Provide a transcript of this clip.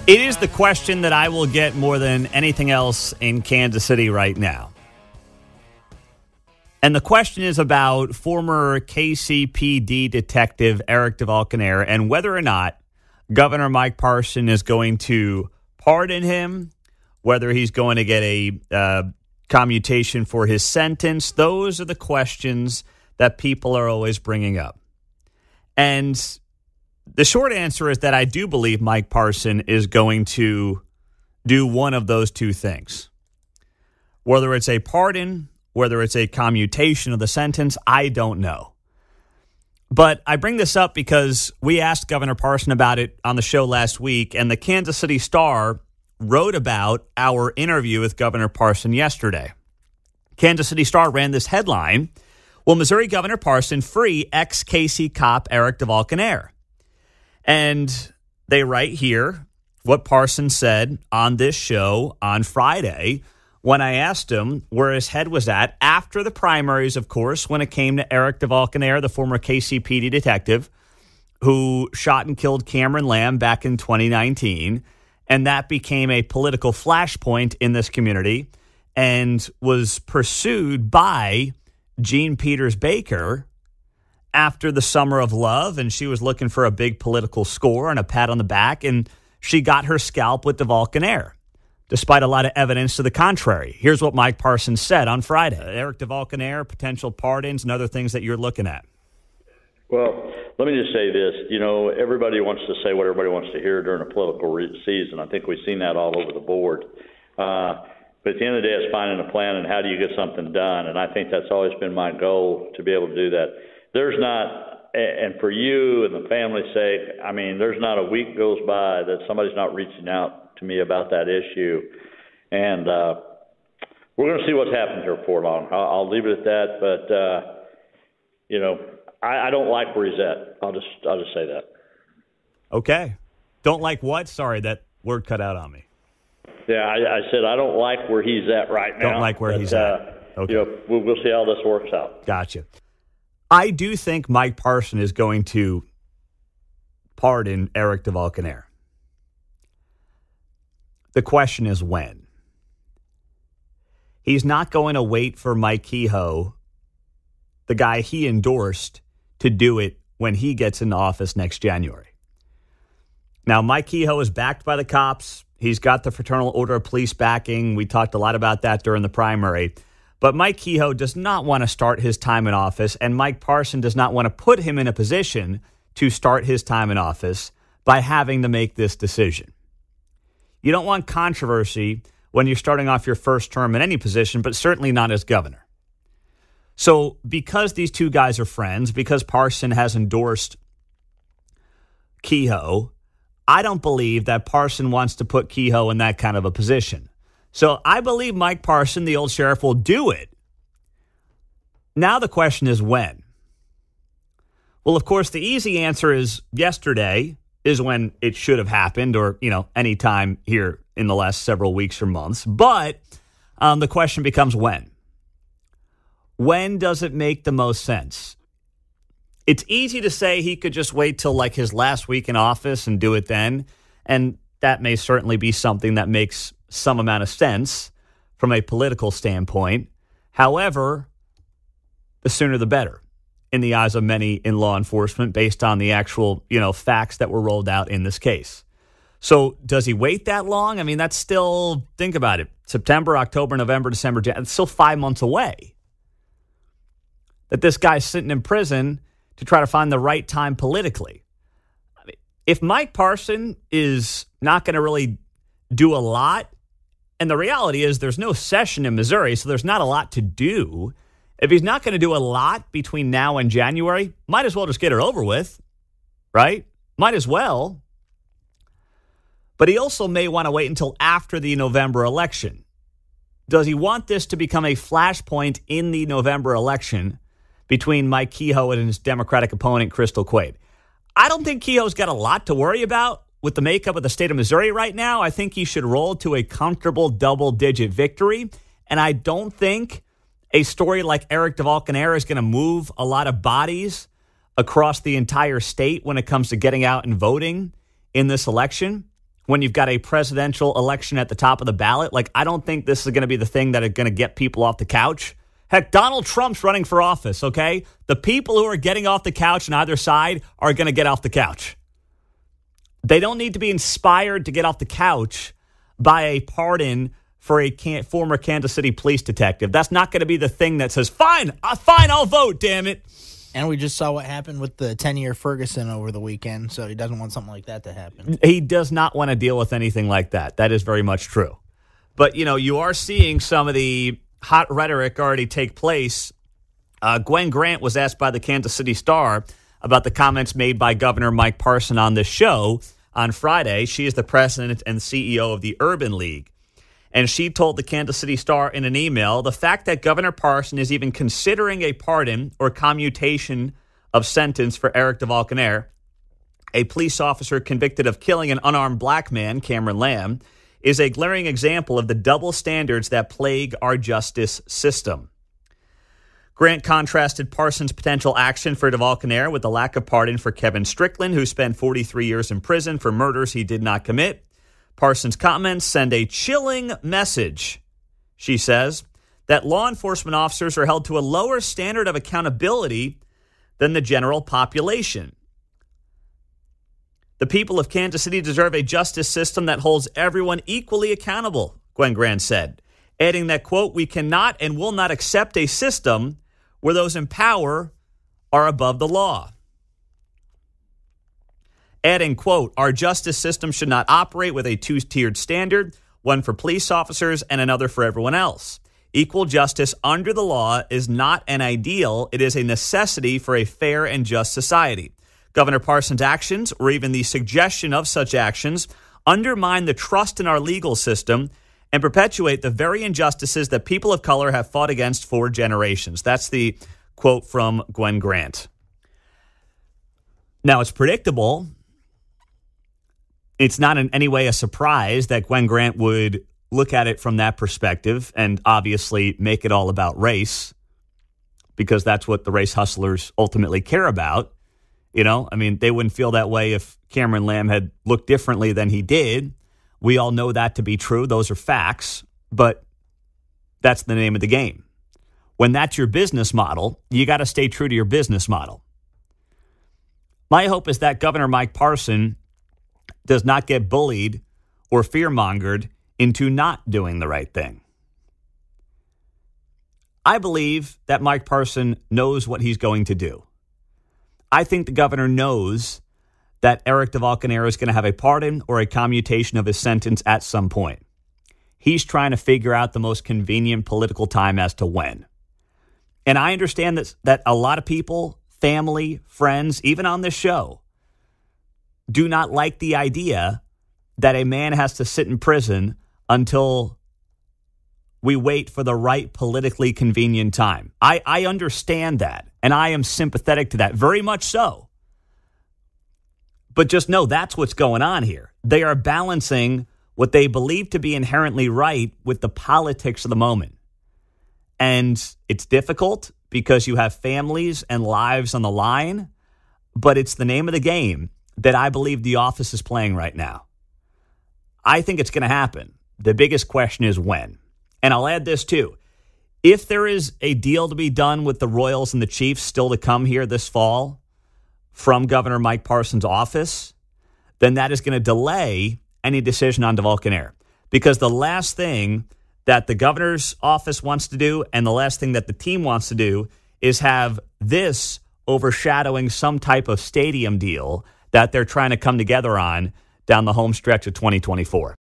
It is the question that I will get more than anything else in Kansas City right now. And the question is about former KCPD detective Eric DeValcanair and whether or not Governor Mike Parson is going to pardon him, whether he's going to get a commutation for his sentence. Those are the questions that people are always bringing up. And the short answer is that I do believe Mike Parson is going to do one of those two things. Whether it's a pardon, whether it's a commutation of the sentence, I don't know. But I bring this up because we asked Governor Parson about it on the show last week, and the Kansas City Star wrote about our interview with Governor Parson yesterday. Kansas City Star ran this headline, "Will Missouri Governor Parson free ex-KC cop Eric DeValcanair?" And they write here what Parson said on this show on Friday when I asked him where his head was at after the primaries, of course, when it came to Eric DeValcanair, the former KCPD detective who shot and killed Cameron Lamb back in 2019. And that became a political flashpoint in this community and was pursued by Jean Peters Baker after the Summer of Love, and she was looking for a big political score and a pat on the back, and she got her scalp with DeValcanair, despite a lot of evidence to the contrary. Here's what Mike Parsons said on Friday. Eric DeValcanair, potential pardons, and other things that you're looking at. Well, let me just say this. You know, everybody wants to say what everybody wants to hear during a political season. I think we've seen that all over the board. But at the end of the day, it's finding a plan and how do you get something done. And I think that's always been my goal, to be able to do that. There's not, and for you and the family's sake, I mean, there's not a week goes by that somebody's not reaching out to me about that issue. And we're going to see what's happened here before long. I'll leave it at that. But, you know, I don't like where he's at. I'll just say that. Okay. Don't like what? Sorry, that word cut out on me. Yeah, I said I don't like where he's at right now. Don't like where he's at. Okay. You know, we'll see how this works out. Gotcha. I do think Mike Parson is going to pardon Eric DeValcanair. The question is when. He's not going to wait for Mike Kehoe, the guy he endorsed, to do it when he gets into office next January. Now, Mike Kehoe is backed by the cops. He's got the Fraternal Order of Police backing. We talked a lot about that during the primary. But Mike Kehoe does not want to start his time in office, and Mike Parson does not want to put him in a position to start his time in office by having to make this decision. You don't want controversy when you're starting off your first term in any position, but certainly not as governor. So because these two guys are friends, because Parson has endorsed Kehoe, I don't believe that Parson wants to put Kehoe in that kind of a position. So I believe Mike Parson, the old sheriff, will do it. Now the question is when. Well, of course, the easy answer is yesterday is when it should have happened, or, you know, any time here in the last several weeks or months. But the question becomes when. When does it make the most sense? It's easy to say he could just wait till like his last week in office and do it then. And that may certainly be something that makes some amount of sense from a political standpoint. However, the sooner the better in the eyes of many in law enforcement based on the actual, facts that were rolled out in this case. So does he wait that long? I mean, that's still, think about it, September, October, November, December, January. It's still 5 months away that this guy's sitting in prison to try to find the right time politically. I mean, if Mike Parson is not going to really do a lot, and the reality is there's no session in Missouri, so there's not a lot to do. If he's not going to do a lot between now and January, might as well just get it over with, right? Might as well. But he also may want to wait until after the November election. Does he want this to become a flashpoint in the November election between Mike Kehoe and his Democratic opponent, Crystal Quaid? I don't think Kehoe's got a lot to worry about with the makeup of the state of Missouri right now. I think he should roll to a comfortable double-digit victory. And I don't think a story like Eric DeValcanair is going to move a lot of bodies across the entire state when it comes to getting out and voting in this election. when you've got a presidential election at the top of the ballot. Like, I don't think this is going to be the thing that are going to get people off the couch. Heck, Donald Trump's running for office, okay? The people who are getting off the couch on either side are going to get off the couch. They don't need to be inspired to get off the couch by a pardon for a former Kansas City police detective. That's not going to be the thing that says, fine, I'll vote, damn it. And we just saw what happened with the 10-year Ferguson over the weekend, so he doesn't want something like that to happen. He does not want to deal with anything like that. That is very much true. But, you are seeing some of the hot rhetoric already take place. Gwen Grant was asked by the Kansas City Star about the comments made by Governor Mike Parson on this show on Friday. She is the president and CEO of the Urban League. And she told the Kansas City Star in an email, the fact that Governor Parson is even considering a pardon or commutation of sentence for Eric DeValconaire, a police officer convicted of killing an unarmed black man, Cameron Lamb, is a glaring example of the double standards that plague our justice system. Grant contrasted Parsons' potential action for DeValconaire with the lack of pardon for Kevin Strickland, who spent 43 years in prison for murders he did not commit. Parsons' comments send a chilling message, she says, that law enforcement officers are held to a lower standard of accountability than the general population. The people of Kansas City deserve a justice system that holds everyone equally accountable, Gwen Grant said, adding that, quote, we cannot and will not accept a system where those in power are above the law. Adding, quote, our justice system should not operate with a two-tiered standard, one for police officers and another for everyone else. Equal justice under the law is not an ideal. It is a necessity for a fair and just society. Governor Parsons' actions, or even the suggestion of such actions, undermine the trust in our legal system and perpetuate the very injustices that people of color have fought against for generations. That's the quote from Gwen Grant. Now, it's predictable. It's not in any way a surprise that Gwen Grant would look at it from that perspective and obviously make it all about race, because that's what the race hustlers ultimately care about. They wouldn't feel that way if Cameron Lamb had looked differently than he did. We all know that to be true. Those are facts, but that's the name of the game. When that's your business model, you got to stay true to your business model. My hope is that Governor Mike Parson does not get bullied or fear-mongered into not doing the right thing. I believe that Mike Parson knows what he's going to do. I think the governor knows that Eric DeValconaire is going to have a pardon or a commutation of his sentence at some point. He's trying to figure out the most convenient political time as to when. And I understand that a lot of people, family, friends, even on this show, do not like the idea that a man has to sit in prison until we wait for the right politically convenient time. I understand that, and I am sympathetic to that, very much so. But just know that's what's going on here. They are balancing what they believe to be inherently right with the politics of the moment. And it's difficult because you have families and lives on the line, but it's the name of the game that I believe the office is playing right now. I think it's going to happen. The biggest question is when. And I'll add this too. If there is a deal to be done with the Royals and the Chiefs still to come here this fall from Governor Mike Parsons' office, then that is going to delay any decision on DeValconaire. Because the last thing that the governor's office wants to do and the last thing that the team wants to do is have this overshadowing some type of stadium deal that they're trying to come together on down the home stretch of 2024.